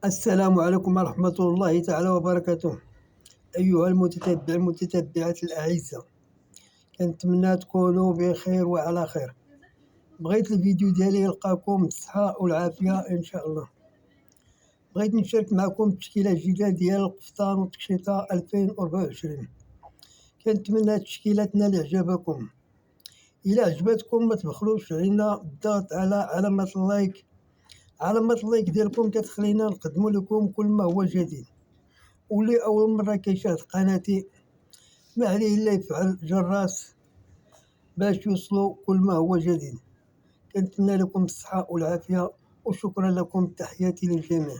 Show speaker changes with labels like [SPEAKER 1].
[SPEAKER 1] السلام عليكم ورحمة الله تعالى وبركاته. أيها المتتبعات الأعزاء، كنتمنى تكونوا بخير وعلى خير. بغيت الفيديو ديالي يلقاكم بالصحة والعافية إن شاء الله. بغيت نشارك معكم تشكيلة جديدة ديال القفطان والتكشيطة 2024. كنتمنى تشكيلتنا اللي عجبكم. إلا عجبتكم ما تبخلوش علينا بالضغط على علامة اللايك ديالكم، كتخلينا نقدموا لكم كل ما هو جديد. واللي أول مرة كيشاهد قناتي ما عليه إلا يفعل الجرس باش يوصلوا كل ما هو جديد. كنتمنى لكم الصحة والعافية، وشكرا لكم، تحياتي للجميع.